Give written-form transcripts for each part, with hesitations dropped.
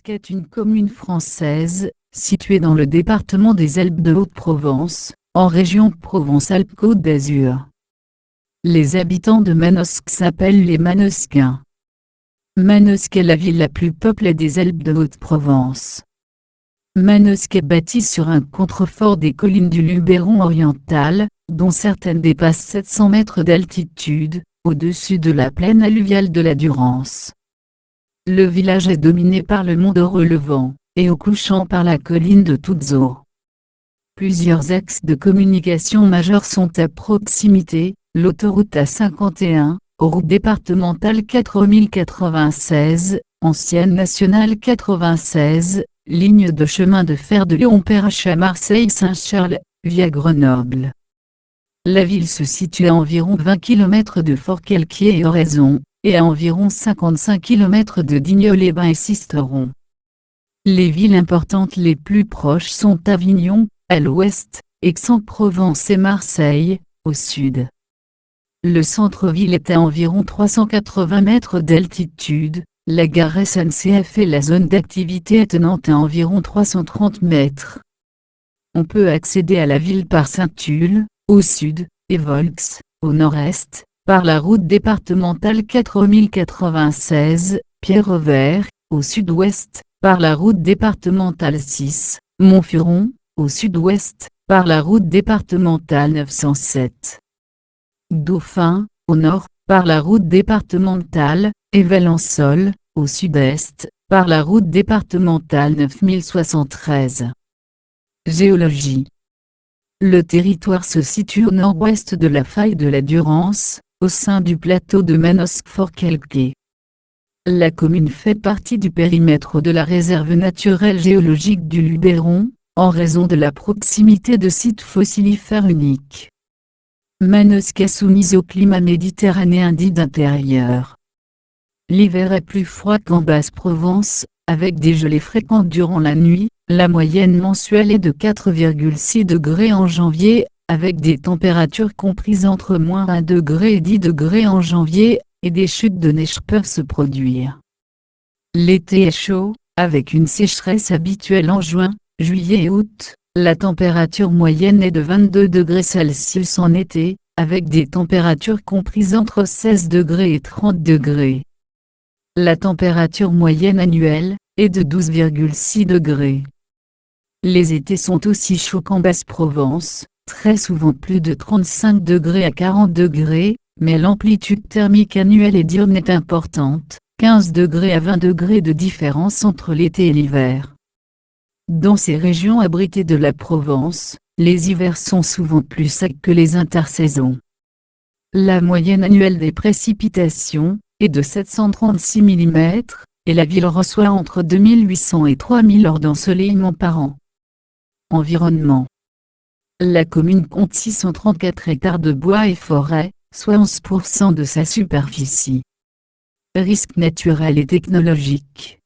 Manosque est une commune française, située dans le département des Alpes de Haute-Provence, en région Provence-Alpes-Côte d'Azur. Les habitants de Manosque s'appellent les Manosquins. Manosque est la ville la plus peuplée des Alpes de Haute-Provence. Manosque est bâtie sur un contrefort des collines du Luberon oriental, dont certaines dépassent 700 mètres d'altitude, au-dessus de la plaine alluviale de la Durance. Le village est dominé par le mont de Relevant, et au couchant par la colline de Touzeau. Plusieurs axes de communication majeurs sont à proximité, l'autoroute A51, route départementale 4096, ancienne nationale 96, ligne de chemin de fer de Lyon-Perrache à Marseille-Saint-Charles, via Grenoble. La ville se situe à environ 20 km de Forcalquier et Oraison, et à environ 55 km de Digne-les-Bains et Sisteron. Les villes importantes les plus proches sont Avignon, à l'ouest, Aix-en-Provence et Marseille, au sud. Le centre-ville est à environ 380 mètres d'altitude, la gare SNCF et la zone d'activité attenante à environ 330 mètres. On peut accéder à la ville par Saint-Tulle, au sud, et Volx, au nord-est, par la route départementale 4096, Pierre-Revers, au sud-ouest, par la route départementale 6, Montfuron, au sud-ouest, par la route départementale 907. Dauphin, au nord, par la route départementale, et Valençol, au sud-est, par la route départementale 9073. Géologie. Le territoire se situe au nord-ouest de la faille de la Durance, au sein du plateau de Manosque-Forcalquier. La commune fait partie du périmètre de la réserve naturelle géologique du Luberon, en raison de la proximité de sites fossilifères uniques. Manosque est soumise au climat méditerranéen dit d'intérieur. L'hiver est plus froid qu'en Basse-Provence, avec des gelées fréquentes durant la nuit. La moyenne mensuelle est de 4,6 degrés en janvier, avec des températures comprises entre -1 degré et 10 degrés en janvier, et des chutes de neige peuvent se produire. L'été est chaud, avec une sécheresse habituelle en juin, juillet et août. La température moyenne est de 22 degrés Celsius en été, avec des températures comprises entre 16 degrés et 30 degrés. La température moyenne annuelle est de 12,6 degrés. Les étés sont aussi chauds qu'en Basse-Provence, très souvent plus de 35 degrés à 40 degrés, mais l'amplitude thermique annuelle et diurne est importante, 15 degrés à 20 degrés de différence entre l'été et l'hiver. Dans ces régions abritées de la Provence, les hivers sont souvent plus secs que les intersaisons. La moyenne annuelle des précipitations est de 736 mm, et la ville reçoit entre 2800 et 3000 heures d'ensoleillement par an. Environnement. La commune compte 634 hectares de bois et forêts, soit 11% de sa superficie. Risques naturels et technologiques.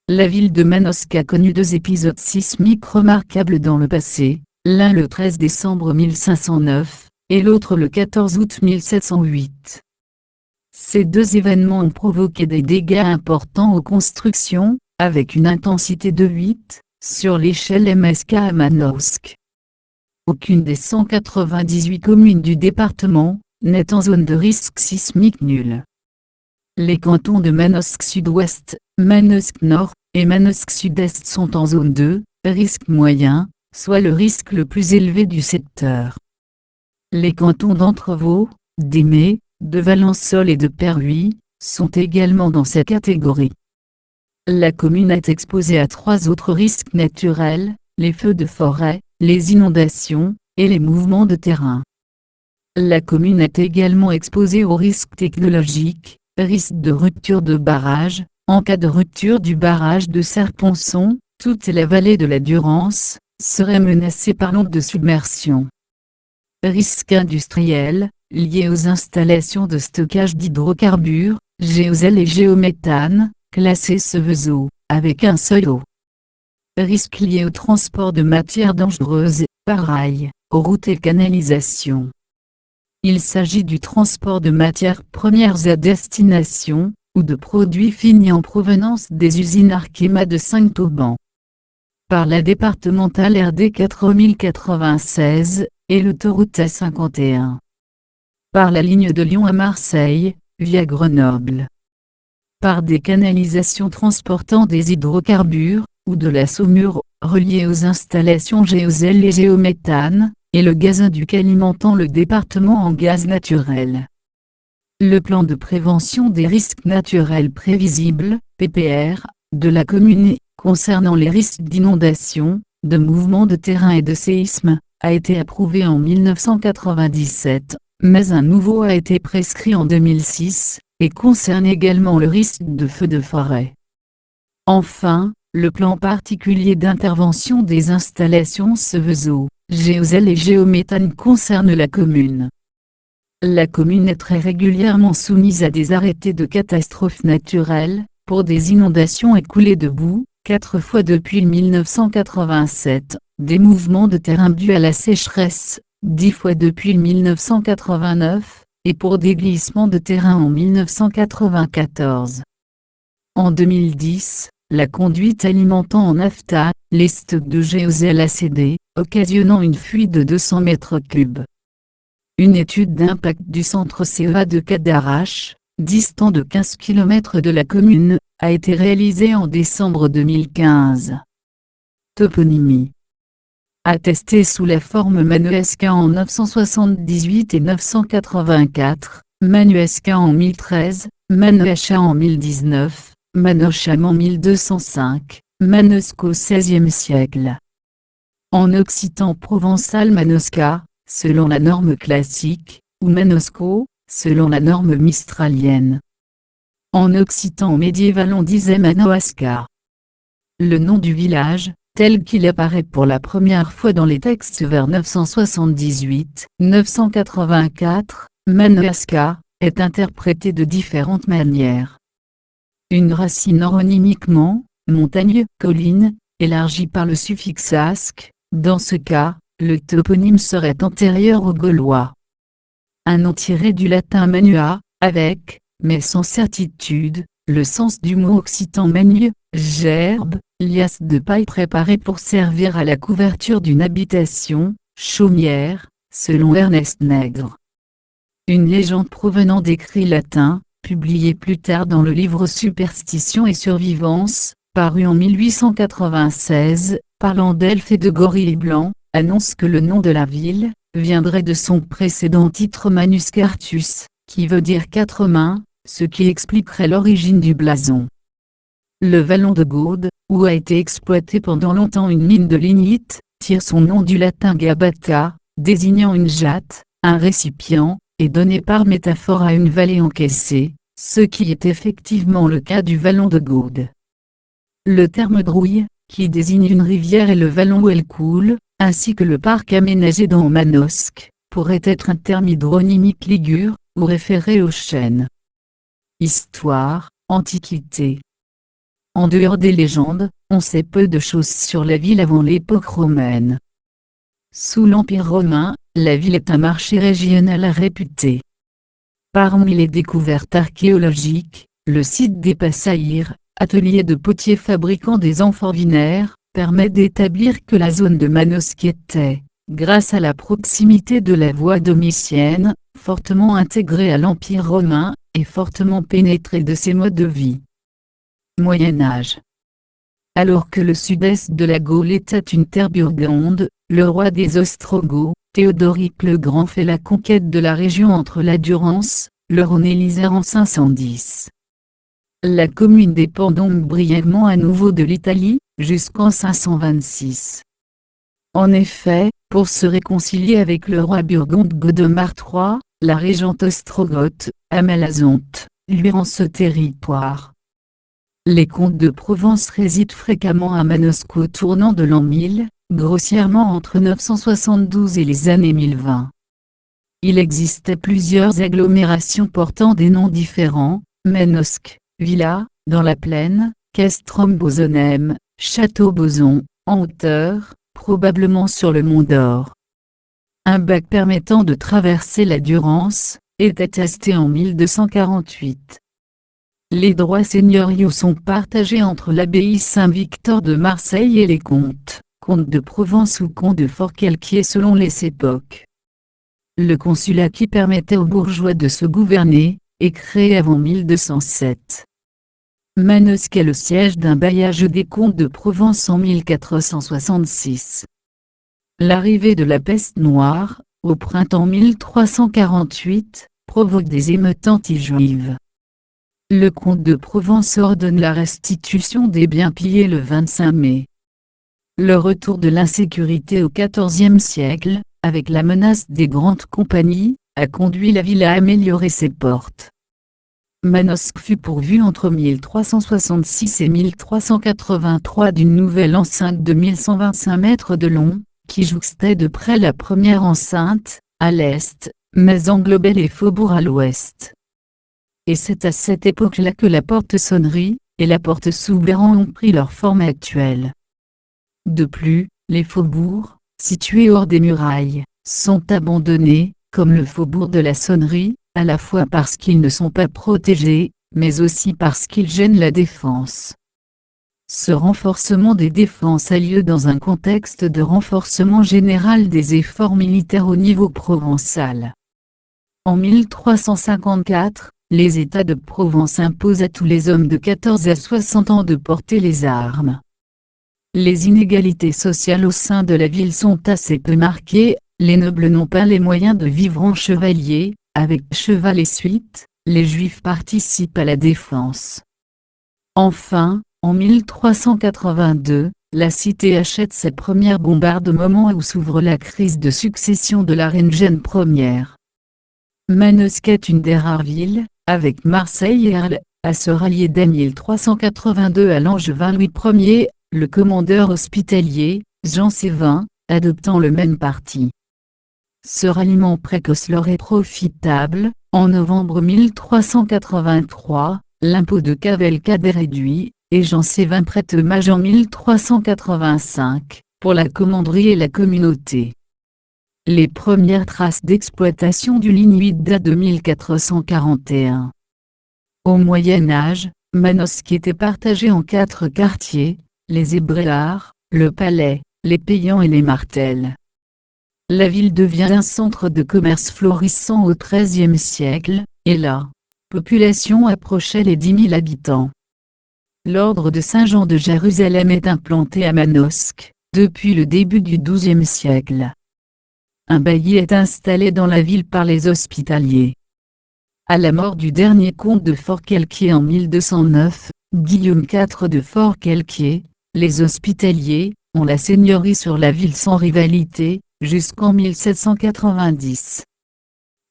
La ville de Manosque a connu 2 épisodes sismiques remarquables dans le passé, l'un le 13 décembre 1509, et l'autre le 14 août 1708. Ces 2 événements ont provoqué des dégâts importants aux constructions, avec une intensité de 8, sur l'échelle MSK à Manosque. Aucune des 198 communes du département n'est en zone de risque sismique nul. Les cantons de Manosque Sud-Ouest, Manosque Nord, et Manosque Sud-Est sont en zone 2, risque moyen, soit le risque le plus élevé du secteur. Les cantons d'Entrevaux, d'Aimé, de Valençol et de Perhuis sont également dans cette catégorie. La commune est exposée à 3 autres risques naturels, les feux de forêt, les inondations, et les mouvements de terrain. La commune est également exposée aux risques technologiques, risque de rupture de barrage. En cas de rupture du barrage de Serponçon, toute la vallée de la Durance serait menacée par l'onde de submersion. Risques industriels, liés aux installations de stockage d'hydrocarbures, géosel et géométhane, classés Seveso, avec un seuil eau. Risques liés au transport de matières dangereuses, par rail, aux routes et canalisations. Il s'agit du transport de matières premières à destination, ou de produits finis en provenance des usines Arkema de Saint-Auban. Par la départementale RD 4096 et l'autoroute A51. Par la ligne de Lyon à Marseille, via Grenoble. Par des canalisations transportant des hydrocarbures, ou de la saumure, reliées aux installations géosel et géométhane, et le gazoduc alimentant le département en gaz naturel. Le plan de prévention des risques naturels prévisibles, PPR, de la commune, concernant les risques d'inondation, de mouvements de terrain et de séisme, a été approuvé en 1997, mais un nouveau a été prescrit en 2006, et concerne également le risque de feux de forêt. Enfin, le plan particulier d'intervention des installations Seveso, géosel et géométhane concerne la commune. La commune est très régulièrement soumise à des arrêtés de catastrophes naturelles, pour des inondations et coulées de boue, 4 fois depuis 1987, des mouvements de terrain dus à la sécheresse, 10 fois depuis 1989, et pour des glissements de terrain en 1994. En 2010, la conduite alimentant en naphta, les stocks de géosel a cédé, occasionnant une fuite de 200 mètres cubes. Une étude d'impact du centre CEA de Cadarache, distant de 15 km de la commune, a été réalisée en décembre 2015. Toponymie. Attestée sous la forme Manuesca en 978 et 984, Manuesca en 1013, Manuacha en 1019, Manocham en 1205, Manosco au XVIe siècle. En occitan provençal Manosca, selon la norme classique, ou Manosco, selon la norme mistralienne. En occitan médiéval on disait Manoasca. Le nom du village, tel qu'il apparaît pour la première fois dans les textes vers 978-984, Manoasca, est interprété de différentes manières. Une racine oronymiquement, montagne, colline, élargie par le suffixe asque, dans ce cas, le toponyme serait antérieur au gaulois. Un nom tiré du latin manua, avec, mais sans certitude, le sens du mot occitan manuel, gerbe, liasse de paille préparée pour servir à la couverture d'une habitation, chaumière, selon Ernest Nègre. Une légende provenant d'écrits latins, publiée plus tard dans le livre Superstition et Survivance, paru en 1896, parlant d'elfes et de gorilles blancs, annonce que le nom de la ville viendrait de son précédent titre Manus Quartus, qui veut dire quatre mains, ce qui expliquerait l'origine du blason. Le vallon de Gaude, où a été exploitée pendant longtemps une mine de lignite, tire son nom du latin gabata, désignant une jatte, un récipient, et donné par métaphore à une vallée encaissée, ce qui est effectivement le cas du vallon de Gaude. Le terme drouille, qui désigne une rivière et le vallon où elle coule, ainsi que le parc aménagé dans Manosque, pourrait être un terme hydronymique ligure, ou référé au chêne. Histoire, Antiquité. En dehors des légendes, on sait peu de choses sur la ville avant l'époque romaine. Sous l'Empire romain, la ville est un marché régional réputé. Parmi les découvertes archéologiques, le site des Passaïrs, atelier de potiers fabriquant des amphores vinaires, permet d'établir que la zone de Manosque était, grâce à la proximité de la voie domitienne, fortement intégrée à l'Empire romain, et fortement pénétrée de ses modes de vie. Moyen Âge. Alors que le sud-est de la Gaule était une terre burgonde, le roi des Ostrogoths, Théodoric le Grand fait la conquête de la région entre la Durance, le Rhône et l'Isère en 510. La commune dépend donc brièvement à nouveau de l'Italie, jusqu'en 526. En effet, pour se réconcilier avec le roi burgonde Godemar III, la régente ostrogoth, Amalazonte, lui rend ce territoire. Les comtes de Provence résident fréquemment à Manosque au tournant de l'an 1000, grossièrement entre 972 et les années 1020. Il existait plusieurs agglomérations portant des noms différents, Manosque, Villa, dans la plaine, Castrum-Bosonem, Château-Boson, en hauteur, probablement sur le Mont d'Or. Un bac permettant de traverser la Durance, est attesté en 1248. Les droits seigneuriaux sont partagés entre l'abbaye Saint-Victor de Marseille et les comtes de Provence ou comtes de Forcalquier selon les époques. Le consulat qui permettait aux bourgeois de se gouverner est créé avant 1207. Manosque est le siège d'un bailliage des comtes de Provence en 1466. L'arrivée de la peste noire, au printemps 1348, provoque des émeutes anti-juives. Le comte de Provence ordonne la restitution des biens pillés le 25 mai. Le retour de l'insécurité au XIVe siècle, avec la menace des grandes compagnies, a conduit la ville à améliorer ses portes. Manosque fut pourvue entre 1366 et 1383 d'une nouvelle enceinte de 1125 mètres de long, qui jouxtait de près la première enceinte, à l'est, mais englobait les faubourgs à l'ouest. Et c'est à cette époque-là que la porte-sonnerie et la porte Soubeyran ont pris leur forme actuelle. De plus, les faubourgs, situés hors des murailles, sont abandonnés, comme le faubourg de la Sonnerie, à la fois parce qu'ils ne sont pas protégés, mais aussi parce qu'ils gênent la défense. Ce renforcement des défenses a lieu dans un contexte de renforcement général des efforts militaires au niveau provençal. En 1354, les États de Provence imposent à tous les hommes de 14 à 60 ans de porter les armes. Les inégalités sociales au sein de la ville sont assez peu marquées, les nobles n'ont pas les moyens de vivre en chevalier, avec cheval et suite, les Juifs participent à la défense. Enfin, en 1382, la cité achète ses premières bombardes au moment où s'ouvre la crise de succession de la reine Jeanne Ière. Manosque est une des rares villes, avec Marseille et Arles, à se rallier dès 1382 à l'Angevin Louis Ier, le commandeur hospitalier, Jean Sévin, adoptant le même parti. Ce ralliement précoce leur est profitable. En novembre 1383, l'impôt de cavalcade est réduit, et Jean Sévin prête hommage en 1385, pour la commanderie et la communauté. Les premières traces d'exploitation du Lignuit datent de 1441. Au Moyen Âge, Manosque était partagé en 4 quartiers, les Hébréards, le Palais, les Payants et les Martels. La ville devient un centre de commerce florissant au XIIIe siècle, et la population approchait les 10 000 habitants. L'ordre de Saint-Jean de Jérusalem est implanté à Manosque, depuis le début du XIIe siècle. Un bailli est installé dans la ville par les hospitaliers. À la mort du dernier comte de Forcalquier en 1209, Guillaume IV de Forcalquier, les hospitaliers ont la seigneurie sur la ville sans rivalité, jusqu'en 1790.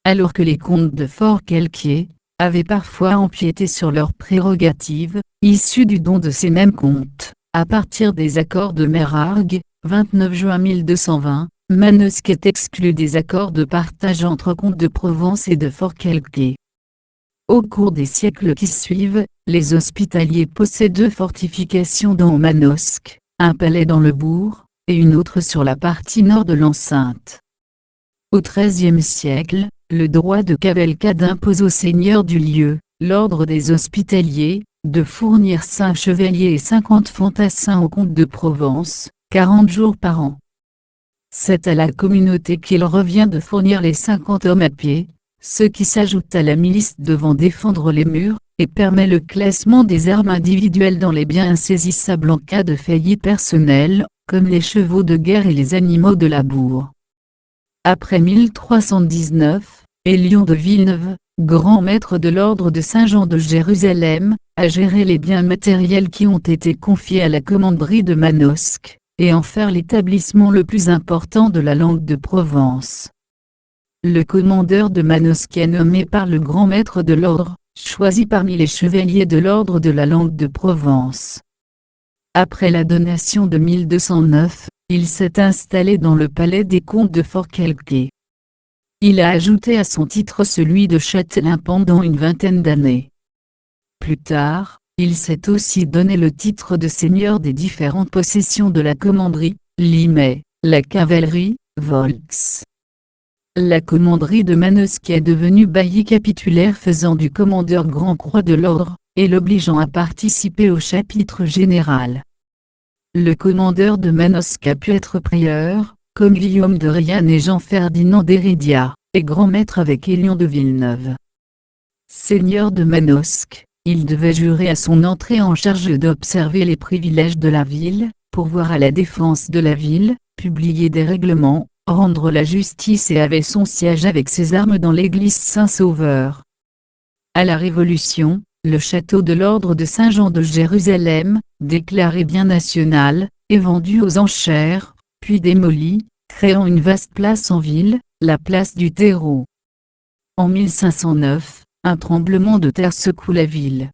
Alors que les comtes de Forcalquier avaient parfois empiété sur leurs prérogatives, issues du don de ces mêmes comtes, à partir des accords de Mérargues, 29 juin 1220, Manosque est exclu des accords de partage entre comtes de Provence et de Forcalquier. Au cours des siècles qui suivent, les hospitaliers possèdent 2 fortifications dont Manosque, un palais dans le bourg, et une autre sur la partie nord de l'enceinte. Au XIIIe siècle, le droit de cavalcade impose aux seigneurs du lieu, l'ordre des hospitaliers, de fournir 5 chevaliers et 50 fantassins aux comtes de Provence, 40 jours par an. C'est à la communauté qu'il revient de fournir les 50 hommes à pied, ce qui s'ajoute à la milice devant défendre les murs, et permet le classement des armes individuelles dans les biens insaisissables en cas de faillite personnelle, comme les chevaux de guerre et les animaux de labour. Après 1319, Hélion de Villeneuve, grand maître de l'ordre de Saint-Jean de Jérusalem, a géré les biens matériels qui ont été confiés à la commanderie de Manosque, et en faire l'établissement le plus important de la langue de Provence. Le commandeur de Manosque est nommé par le grand maître de l'ordre, choisi parmi les chevaliers de l'ordre de la langue de Provence. Après la donation de 1209, il s'est installé dans le palais des comtes de Forcalquier. Il a ajouté à son titre celui de châtelain pendant une vingtaine d'années. Plus tard, il s'est aussi donné le titre de seigneur des différentes possessions de la commanderie, Limay, la cavalerie, Volx. La commanderie de Manosque est devenue bailli capitulaire faisant du commandeur grand croix de l'ordre, et l'obligeant à participer au chapitre général. Le commandeur de Manosque a pu être prieur, comme Guillaume de Rianne et Jean-Ferdinand d'Hérédia, et grand maître avec Élion de Villeneuve. Seigneur de Manosque, il devait jurer à son entrée en charge d'observer les privilèges de la ville, pourvoir à la défense de la ville, publier des règlements, rendre la justice et avait son siège avec ses armes dans l'église Saint-Sauveur. À la Révolution, le château de l'ordre de Saint-Jean de Jérusalem, déclaré bien national, est vendu aux enchères, puis démoli, créant une vaste place en ville, la place du Terreau. En 1509, un tremblement de terre secoue la ville.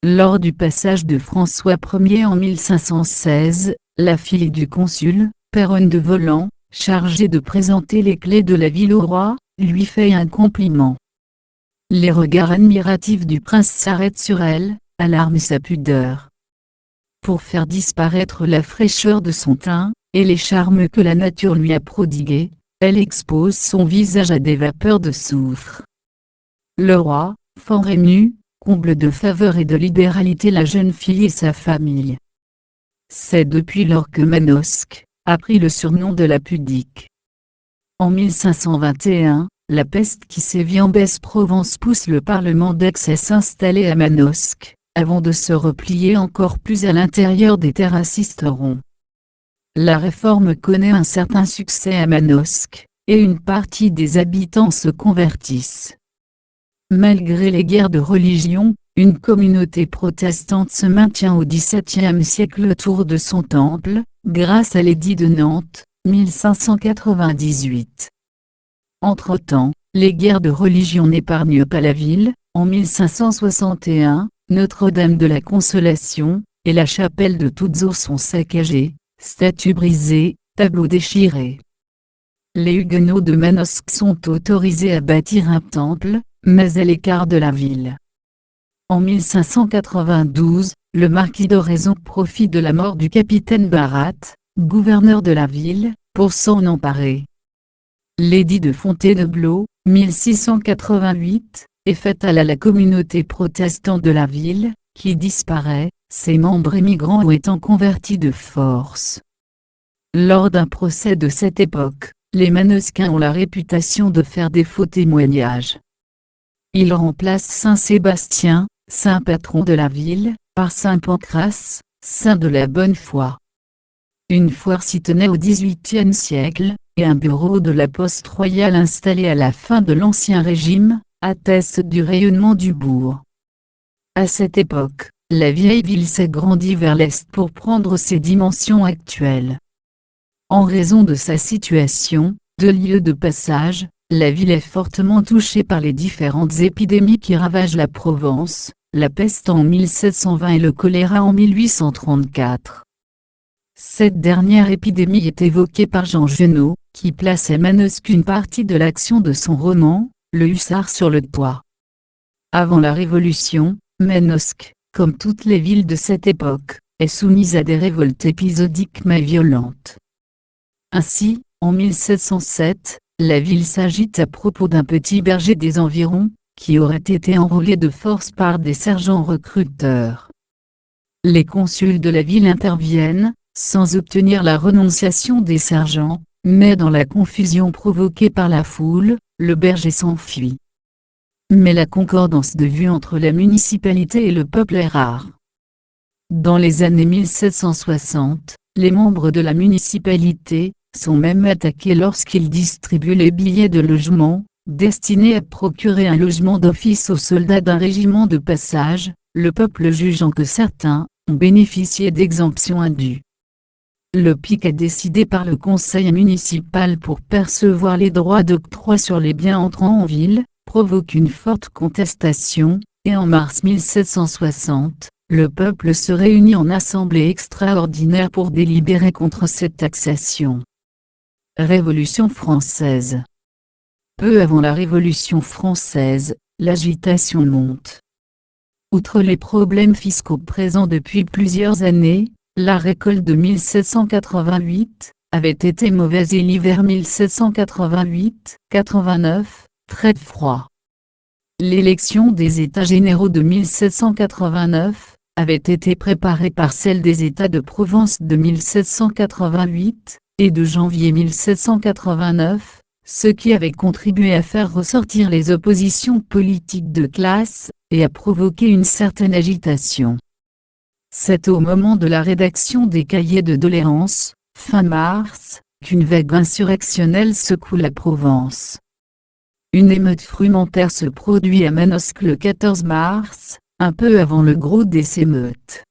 Lors du passage de François Ier en 1516, la fille du consul, Péronne de Voland, chargée de présenter les clés de la ville au roi, lui fait un compliment. Les regards admiratifs du prince s'arrêtent sur elle, alarment sa pudeur. Pour faire disparaître la fraîcheur de son teint, et les charmes que la nature lui a prodigués, elle expose son visage à des vapeurs de soufre. Le roi, fort ému, comble de faveur et de libéralité la jeune fille et sa famille. C'est depuis lors que Manosque a pris le surnom de la pudique. En 1521, la peste qui sévit en Basse-Provence pousse le parlement d'Aix à s'installer à Manosque, avant de se replier encore plus à l'intérieur des terres à Sisteron. La réforme connaît un certain succès à Manosque, et une partie des habitants se convertissent. Malgré les guerres de religion, une communauté protestante se maintient au XVIIe siècle autour de son temple, grâce à l'édit de Nantes, 1598. Entre-temps, les guerres de religion n'épargnent pas la ville. En 1561, Notre-Dame de la Consolation et la chapelle de toutes eaux sont saccagées, statues brisées, tableaux déchirés. Les Huguenots de Manosque sont autorisés à bâtir un temple, mais à l'écart de la ville. En 1592, le marquis d'Oraison profite de la mort du capitaine Barat, gouverneur de la ville, pour s'en emparer. L'édit de Fontainebleau, 1688, est fatal à la communauté protestante de la ville, qui disparaît, ses membres émigrants ou étant convertis de force. Lors d'un procès de cette époque, les Manosquins ont la réputation de faire des faux témoignages. Ils remplacent Saint Sébastien, saint patron de la ville, par Saint Pancrace, saint de la bonne foi. Une foire s'y tenait au XVIIIe siècle, et un bureau de la poste royale installé à la fin de l'Ancien Régime, atteste du rayonnement du bourg. À cette époque, la vieille ville s'agrandit vers l'est pour prendre ses dimensions actuelles. En raison de sa situation, de lieu de passage, la ville est fortement touchée par les différentes épidémies qui ravagent la Provence, la peste en 1720 et le choléra en 1834. Cette dernière épidémie est évoquée par Jean Genot, qui place à Manosque une partie de l'action de son roman, Le Hussard sur le toit. Avant la Révolution, Manosque, comme toutes les villes de cette époque, est soumise à des révoltes épisodiques mais violentes. Ainsi, en 1707, la ville s'agite à propos d'un petit berger des environs, qui aurait été enrôlé de force par des sergents recruteurs. Les consuls de la ville interviennent, sans obtenir la renonciation des sergents, mais dans la confusion provoquée par la foule, le berger s'enfuit. Mais la concordance de vue entre la municipalité et le peuple est rare. Dans les années 1760, les membres de la municipalité sont même attaqués lorsqu'ils distribuent les billets de logement, destinés à procurer un logement d'office aux soldats d'un régiment de passage, le peuple jugeant que certains ont bénéficié d'exemptions indues. Le pic est décidé par le conseil municipal pour percevoir les droits d'octroi sur les biens entrant en ville, provoque une forte contestation, et en mars 1760, le peuple se réunit en assemblée extraordinaire pour délibérer contre cette taxation. Révolution française. Peu avant la Révolution française, l'agitation monte. Outre les problèmes fiscaux présents depuis plusieurs années, la récolte de 1788 avait été mauvaise et l'hiver 1788-89, très froid. L'élection des États généraux de 1789 avait été préparée par celle des États de Provence de 1788 et de janvier 1789, ce qui avait contribué à faire ressortir les oppositions politiques de classe et à provoquer une certaine agitation. C'est au moment de la rédaction des cahiers de doléances, fin mars, qu'une vague insurrectionnelle secoue la Provence. Une émeute frumentaire se produit à Manosque le 14 mars, un peu avant le gros des émeutes.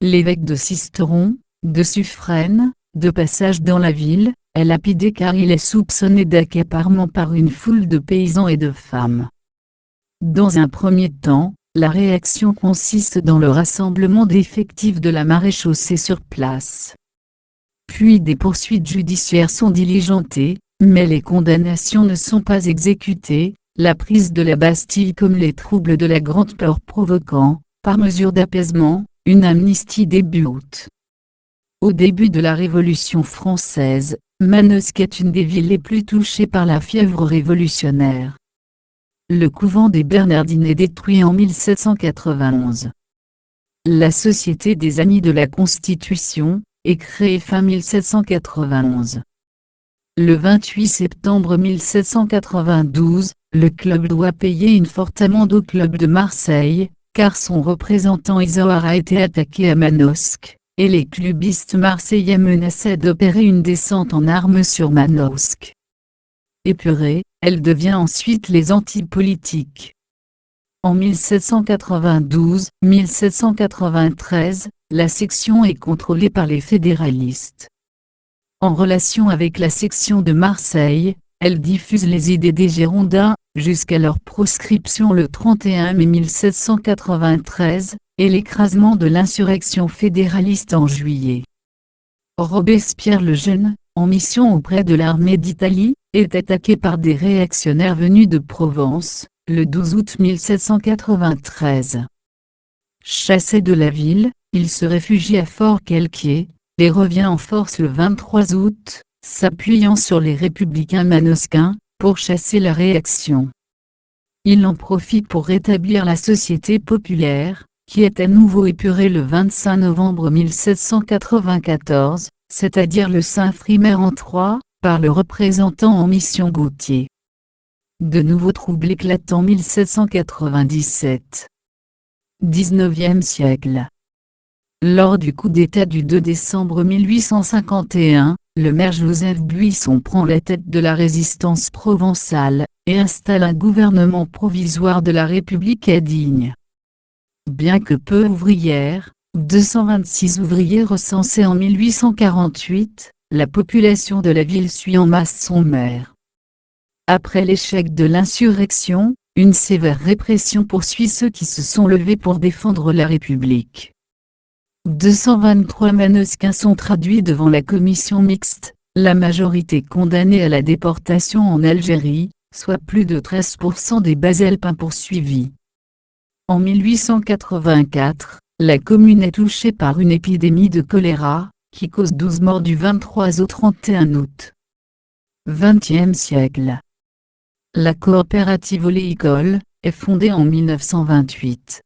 L'évêque de Sisteron, de Suffren, de passage dans la ville, est lapidé car il est soupçonné d'accaparement par une foule de paysans et de femmes. Dans un premier temps, la réaction consiste dans le rassemblement d'effectifs de la maréchaussée sur place. Puis des poursuites judiciaires sont diligentées, mais les condamnations ne sont pas exécutées, la prise de la Bastille comme les troubles de la Grande Peur provoquant, par mesure d'apaisement, une amnistie début août. Au début de la Révolution française, Manosque est une des villes les plus touchées par la fièvre révolutionnaire. Le couvent des Bernardines est détruit en 1791. La Société des Amis de la Constitution est créée fin 1791. Le 28 septembre 1792, le club doit payer une forte amende au club de Marseille, car son représentant Isoard a été attaqué à Manosque, et les clubistes marseillais menaçaient d'opérer une descente en armes sur Manosque. Épurée, elle devient ensuite les antipolitiques. En 1792-1793, la section est contrôlée par les fédéralistes. En relation avec la section de Marseille, elle diffuse les idées des Girondins, jusqu'à leur proscription le 31 mai 1793, et l'écrasement de l'insurrection fédéraliste en juillet. Robespierre le Jeune, en mission auprès de l'armée d'Italie, est attaqué par des réactionnaires venus de Provence, le 12 août 1793. Chassé de la ville, il se réfugie à Fort-Quelquier, et revient en force le 23 août, s'appuyant sur les républicains manosquins, pour chasser la réaction. Il en profite pour rétablir la Société populaire, qui est à nouveau épurée le 25 novembre 1794, c'est-à-dire le Saint-Frimaire en Troyes, par le représentant en mission Gautier. De nouveaux troubles éclatent en 1797. 19e siècle. Lors du coup d'État du 2 décembre 1851, le maire Joseph Buisson prend la tête de la résistance provençale, et installe un gouvernement provisoire de la République à Digne. Bien que peu ouvrière, 226 ouvriers recensés en 1848, la population de la ville suit en masse son maire. Après l'échec de l'insurrection, une sévère répression poursuit ceux qui se sont levés pour défendre la République. 223 manosquins sont traduits devant la commission mixte, la majorité condamnée à la déportation en Algérie, soit plus de 13% des Baselpins poursuivis. En 1884, la commune est touchée par une épidémie de choléra, qui cause 12 morts du 23 au 31 août. 20e siècle. La coopérative oléicole est fondée en 1928.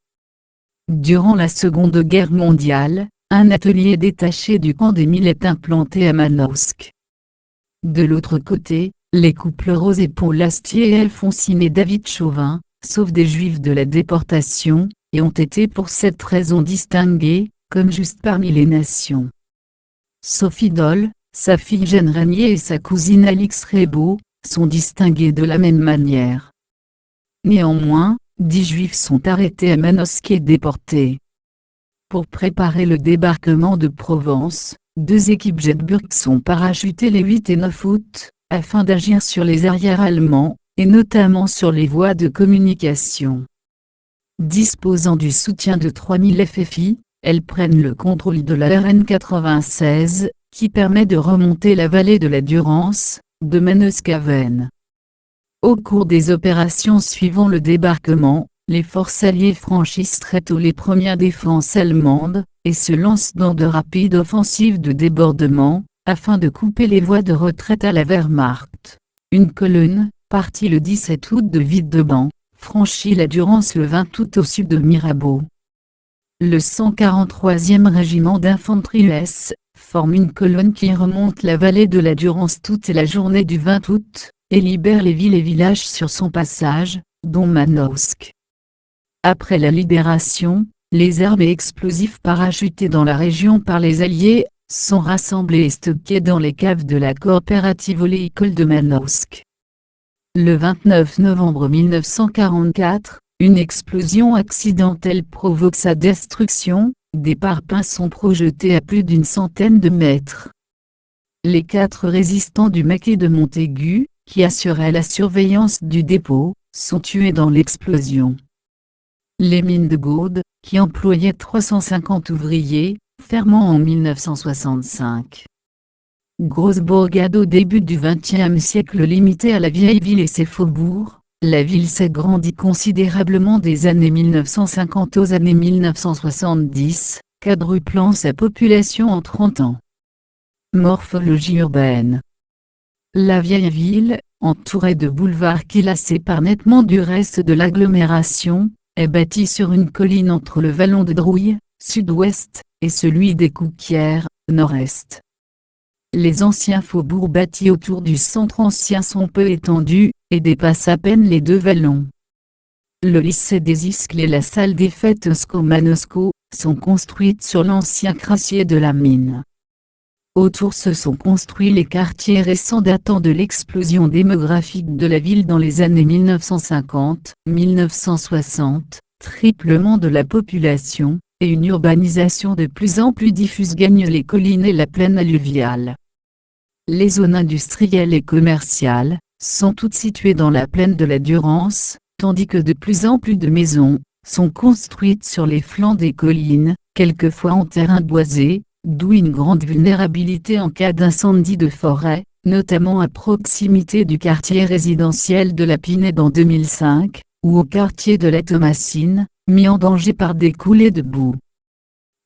Durant la Seconde Guerre mondiale, un atelier détaché du camp des Milles est implanté à Manosque. De l'autre côté, les couples Rose et Paul Astier et Alphonsine et David Chauvin, sauvent des Juifs de la déportation, et ont été pour cette raison distingués, comme justes parmi les nations. Sophie Dole, sa fille Jeanne Régnier et sa cousine Alix Rebaud, sont distinguées de la même manière. Néanmoins, 10 Juifs sont arrêtés à Manosque et déportés. Pour préparer le débarquement de Provence, 2 équipes Jetburg sont parachutées les 8 et 9 août, afin d'agir sur les arrières allemands, et notamment sur les voies de communication. Disposant du soutien de 3000 FFI, elles prennent le contrôle de la RN 96, qui permet de remonter la vallée de la Durance, de Manosque à Veynes. Au cours des opérations suivant le débarquement, les forces alliées franchissent très tôt les premières défenses allemandes, et se lancent dans de rapides offensives de débordement, afin de couper les voies de retraite à la Wehrmacht. Une colonne, partie le 17 août de Villedeban, franchit la Durance le 20 août au sud de Mirabeau. Le 143e régiment d'infanterie US forme une colonne qui remonte la vallée de la Durance toute la journée du 20 août, et libère les villes et villages sur son passage, dont Manosque. Après la libération, les armes et explosifs parachutés dans la région par les Alliés sont rassemblés et stockés dans les caves de la coopérative oléicole de Manosque. Le 29 novembre 1944, une explosion accidentelle provoque sa destruction, des parpaings sont projetés à plus d'une centaine de mètres. Les 4 résistants du maquis de Montaigu, qui assuraient la surveillance du dépôt, sont tués dans l'explosion. Les mines de Gaude, qui employaient 350 ouvriers, ferment en 1965. Grosse bourgade au début du XXe siècle limitée à la vieille ville et ses faubourgs, la ville s'est grandie considérablement des années 1950 aux années 1970, quadruplant sa population en 30 ans. Morphologie urbaine. La vieille ville, entourée de boulevards qui la séparent nettement du reste de l'agglomération, est bâtie sur une colline entre le vallon de Drouille, sud-ouest, et celui des Couquières, nord-est. Les anciens faubourgs bâtis autour du centre ancien sont peu étendus, et dépassent à peine les 2 vallons. Le lycée des Iscles et la salle des fêtes Sco-Manosco sont construites sur l'ancien crassier de la mine. Autour se sont construits les quartiers récents datant de l'explosion démographique de la ville dans les années 1950-1960, triplement de la population, et une urbanisation de plus en plus diffuse gagne les collines et la plaine alluviale. Les zones industrielles et commerciales sont toutes situées dans la plaine de la Durance, tandis que de plus en plus de maisons sont construites sur les flancs des collines, quelquefois en terrain boisé, d'où une grande vulnérabilité en cas d'incendie de forêt, notamment à proximité du quartier résidentiel de la Pinède en 2005, ou au quartier de la Thomasine, mis en danger par des coulées de boue.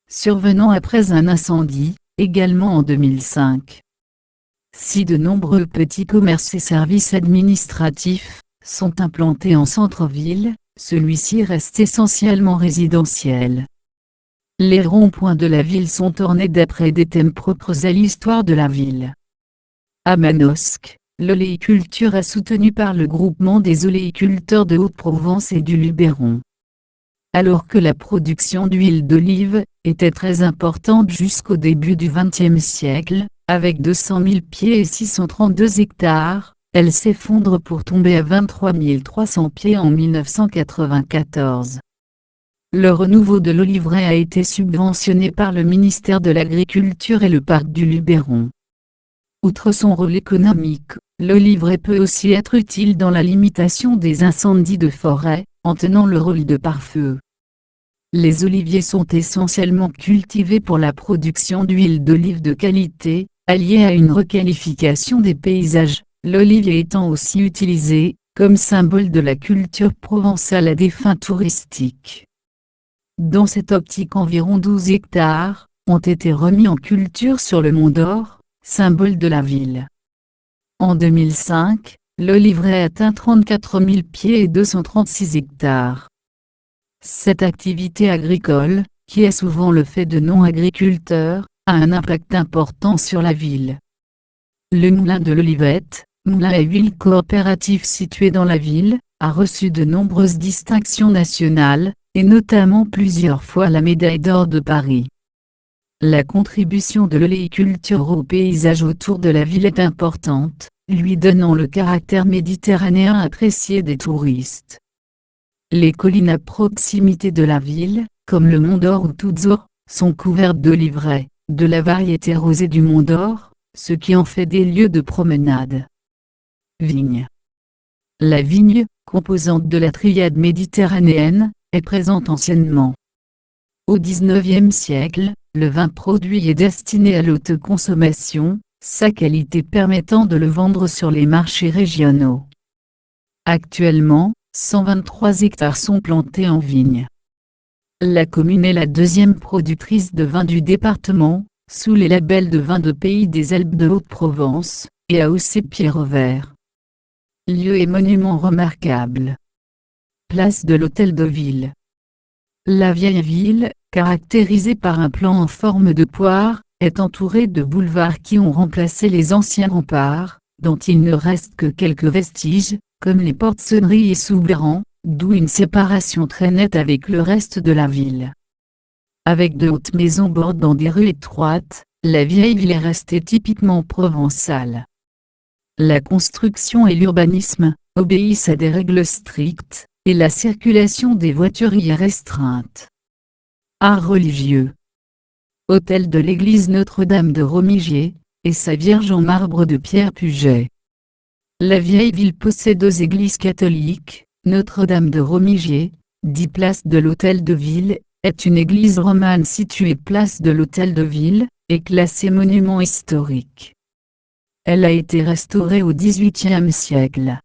Survenant après un incendie, également en 2005. Si de nombreux petits commerces et services administratifs sont implantés en centre-ville, celui-ci reste essentiellement résidentiel. Les ronds-points de la ville sont ornés d'après des thèmes propres à l'histoire de la ville. À Manosque, l'oléiculture est soutenue par le groupement des oléiculteurs de Haute-Provence et du Luberon. Alors que la production d'huile d'olive était très importante jusqu'au début du XXe siècle, avec 200 000 pieds et 632 hectares, elle s'effondre pour tomber à 23 300 pieds en 1994. Le renouveau de l'oliveraie a été subventionné par le ministère de l'Agriculture et le parc du Luberon. Outre son rôle économique, l'oliveraie peut aussi être utile dans la limitation des incendies de forêt, en tenant le rôle de pare-feu. Les oliviers sont essentiellement cultivés pour la production d'huile d'olive de qualité, alliée à une requalification des paysages, l'olivier étant aussi utilisé comme symbole de la culture provençale à des fins touristiques. Dans cette optique, environ 12 hectares ont été remis en culture sur le Mont d'Or, symbole de la ville. En 2005, l'oliveraie atteint 34 000 pieds et 236 hectares. Cette activité agricole, qui est souvent le fait de non-agriculteurs, a un impact important sur la ville. Le moulin de l'Olivette, moulin à huile coopératif situé dans la ville, a reçu de nombreuses distinctions nationales, et notamment plusieurs fois la médaille d'or de Paris. La contribution de l'oléiculture au paysage autour de la ville est importante, lui donnant le caractère méditerranéen apprécié des touristes. Les collines à proximité de la ville, comme le Mont d'Or ou Toudzot, sont couvertes d'oliveraies, de la variété rosée du Mont d'Or, ce qui en fait des lieux de promenade. Vigne. La vigne, composante de la triade méditerranéenne, est présente anciennement. Au XIXe siècle, le vin produit est destiné à l'autoconsommation, sa qualité permettant de le vendre sur les marchés régionaux. Actuellement, 123 hectares sont plantés en vigne. La commune est la deuxième productrice de vin du département, sous les labels de vin de Pays des Alpes de Haute-Provence, et a aussi Pierre Vert. Lieux et monuments remarquables. place de l'Hôtel de Ville. La vieille ville, caractérisée par un plan en forme de poire, est entourée de boulevards qui ont remplacé les anciens remparts, dont il ne reste que quelques vestiges, comme les portes Sonnery et Soubeyran, d'où une séparation très nette avec le reste de la ville. Avec de hautes maisons bordant des rues étroites, la vieille ville est restée typiquement provençale. La construction et l'urbanisme obéissent à des règles strictes, et la circulation des voitures y est restreinte. Art religieux. Autel de l'église Notre-Dame de Romigier, et sa Vierge en marbre de Pierre Puget. La vieille ville possède 2 églises catholiques. Notre-Dame de Romigier, dit place de l'Hôtel de Ville, est une église romane située place de l'Hôtel de Ville, et classée monument historique. Elle a été restaurée au XVIIIe siècle.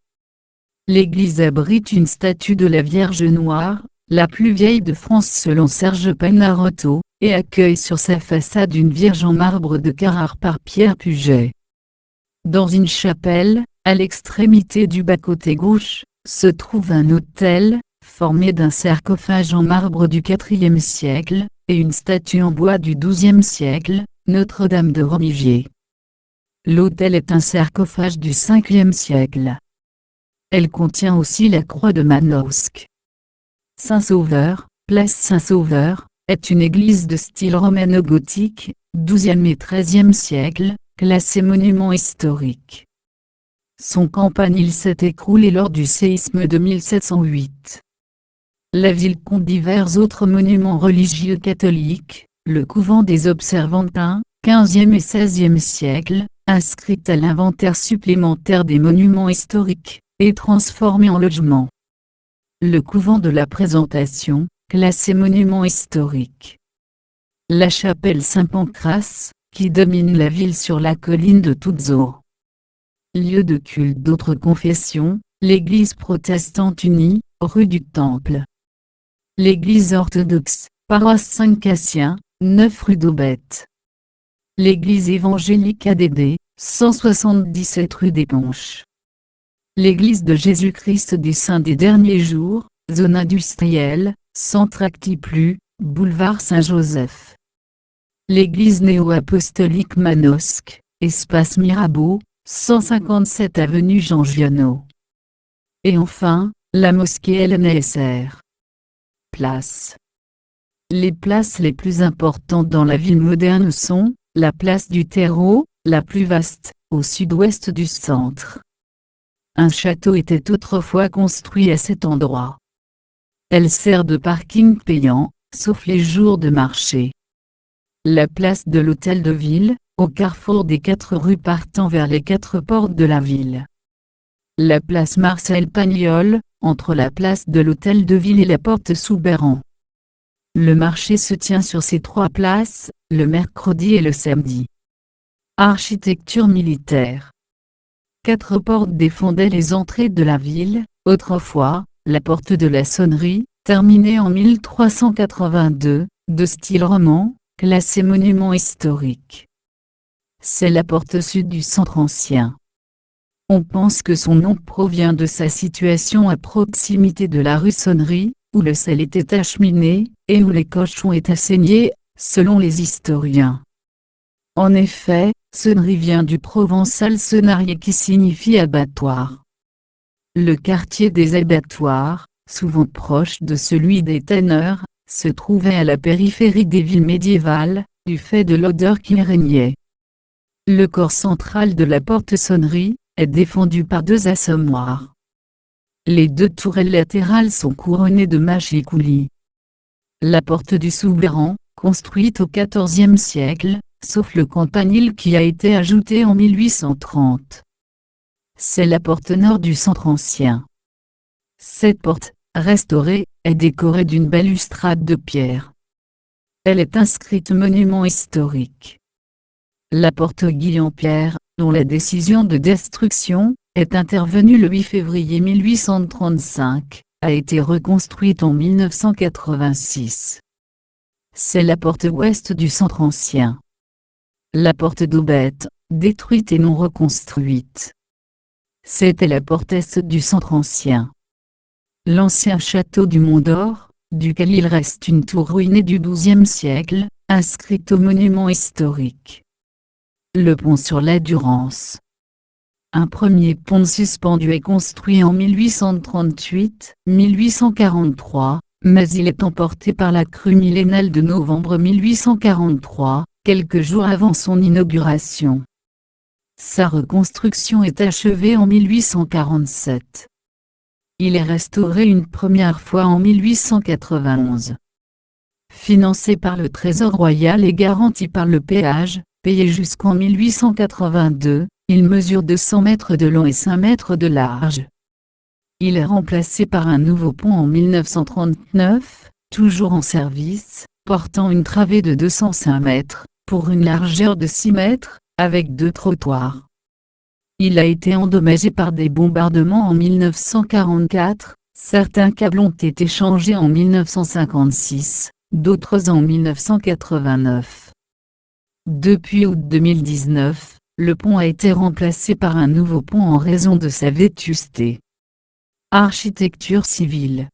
L'église abrite une statue de la Vierge Noire, la plus vieille de France selon Serge Panarotto, et accueille sur sa façade une Vierge en marbre de Carrare par Pierre Puget. Dans une chapelle, à l'extrémité du bas-côté gauche, se trouve un autel, formé d'un sarcophage en marbre du IVe siècle, et une statue en bois du XIIe siècle, Notre-Dame de Romigier. L'autel est un sarcophage du Ve siècle. Elle contient aussi la croix de Manosque. Saint-Sauveur, place Saint-Sauveur, est une église de style romano-gothique, XIIe et XIIIe siècle, classée monument historique. Son campanile s'est écroulé lors du séisme de 1708. La ville compte divers autres monuments religieux catholiques, le couvent des Observantins, XVe et XVIe siècle, inscrit à l'inventaire supplémentaire des monuments historiques, et transformé en logement. Le couvent de la Présentation, classé monument historique. La chapelle Saint-Pancrace, qui domine la ville sur la colline de Touzeau. Lieu de culte d'autres confessions, l'église protestante unie, rue du Temple. L'église orthodoxe, paroisse Saint-Cassien, 9 rue d'Aubette. L'église évangélique ADD, 177 rue des Ponches. L'église de Jésus-Christ des Saints des Derniers Jours, zone industrielle, centre Actiplu, boulevard Saint-Joseph. L'église néo-apostolique Manosque, espace Mirabeau, 157 avenue Jean Giono. Et enfin, la mosquée LNSR. Place. Les places les plus importantes dans la ville moderne sont, la place du Terreau, la plus vaste, au sud-ouest du centre. Un château était autrefois construit à cet endroit. Elle sert de parking payant, sauf les jours de marché. La place de l'Hôtel de Ville, au carrefour des 4 rues partant vers les 4 portes de la ville. La place Marcel Pagnol, entre la place de l'Hôtel de Ville et la porte Soubeyran. Le marché se tient sur ces 3 places, le mercredi et le samedi. Architecture militaire. 4 portes défendaient les entrées de la ville, autrefois, la porte de la Sonnerie, terminée en 1382, de style roman, classée monument historique. C'est la porte sud du centre ancien. On pense que son nom provient de sa situation à proximité de la rue Sonnerie, où le sel était acheminé, et où les cochons étaient saignés, selon les historiens. En effet, Sonnerie vient du provençal sonnarier qui signifie abattoir. Le quartier des abattoirs, souvent proche de celui des tanneurs, se trouvait à la périphérie des villes médiévales, du fait de l'odeur qui y régnait. Le corps central de la porte Sonnerie est défendu par 2 assommoirs. Les 2 tourelles latérales sont couronnées de machicoulis. La porte du Soubeyran, construite au XIVe siècle, sauf le campanile qui a été ajouté en 1830. C'est la porte nord du centre ancien. Cette porte, restaurée, est décorée d'une balustrade de pierre. Elle est inscrite monument historique. La porte Guillaume-Pierre, dont la décision de destruction est intervenue le 8 février 1835, a été reconstruite en 1986. C'est la porte ouest du centre ancien. La porte d'Aubette, détruite et non reconstruite. C'était la porte est du centre ancien. L'ancien château du Mont d'Or, duquel il reste une tour ruinée du XIIe siècle, inscrite au monument historique. Le pont sur la Durance. Un premier pont suspendu est construit en 1838-1843, mais il est emporté par la crue millénale de novembre 1843, quelques jours avant son inauguration. Sa reconstruction est achevée en 1847. Il est restauré une première fois en 1891. Financé par le Trésor royal et garanti par le péage, payé jusqu'en 1882, il mesure 200 mètres de long et 5 mètres de large. Il est remplacé par un nouveau pont en 1939, toujours en service, portant une travée de 205 mètres, pour une largeur de 6 mètres, avec 2 trottoirs. Il a été endommagé par des bombardements en 1944, certains câbles ont été changés en 1956, d'autres en 1989. Depuis août 2019, le pont a été remplacé par un nouveau pont en raison de sa vétusté. Architecture civile.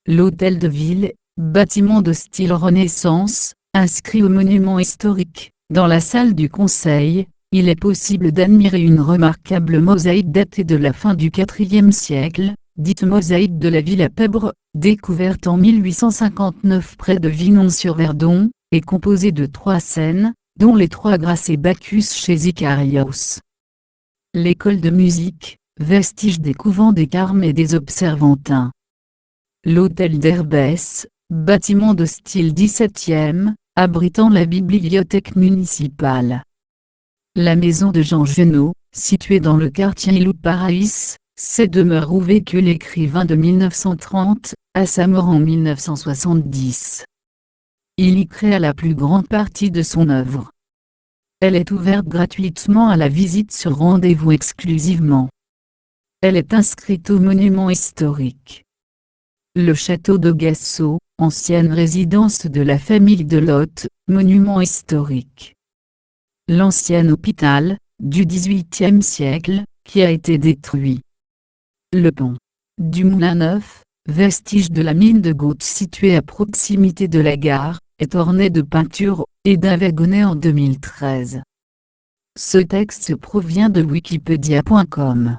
L'hôtel de ville, bâtiment de style Renaissance, inscrit au monument historique. Dans la salle du conseil, il est possible d'admirer une remarquable mosaïque datée de la fin du IVe siècle, dite mosaïque de la Villa Pèbre, découverte en 1859 près de Vinon-sur-Verdon, et composée de 3 scènes, dont les 3 Grâce et Bacchus chez Icarios. L'école de musique, vestige des couvents des Carmes et des Observantins. L'hôtel d'Herbès, bâtiment de style XVIIe, abritant la bibliothèque municipale. La maison de Jean Genot, située dans le quartier Ilou Paraïs, c'est demeure où vécut l'écrivain de 1930, à sa mort en 1970. Il y créa la plus grande partie de son œuvre. Elle est ouverte gratuitement à la visite sur rendez-vous exclusivement. Elle est inscrite au monument historique. Le château de Gassot, ancienne résidence de la famille de Lotte, monument historique. L'ancien hôpital, du XVIIIe siècle, qui a été détruit. Le pont du Moulin Neuf, vestige de la mine de Goutte située à proximité de la gare, est orné de peintures, et d'un wagonnet en 2013. Ce texte provient de wikipedia.com.